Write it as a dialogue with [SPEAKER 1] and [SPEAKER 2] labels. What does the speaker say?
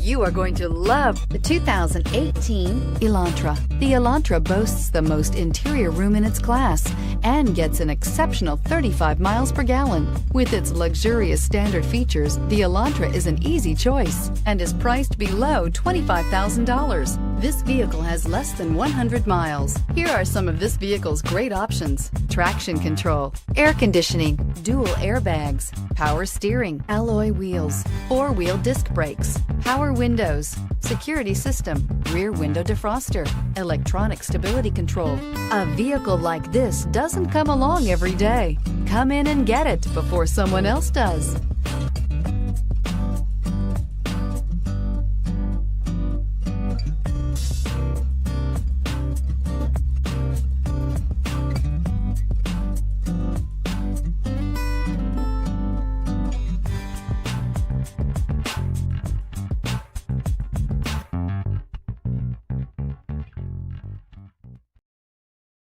[SPEAKER 1] You are going to love the 2018 Elantra. The Elantra boasts the most interior room in its class and gets an exceptional 35 miles per gallon. With its luxurious standard features, the Elantra is an easy choice and is priced below $25,000. This vehicle has less than 100 miles. Here are some of this vehicle's great options: traction control, air conditioning, dual airbags, power steering, alloy wheels, four-wheel disc brakes, power windows, security system, rear window defroster, electronic stability control. A vehicle like this doesn't come along every day. Come in and get it before someone else does.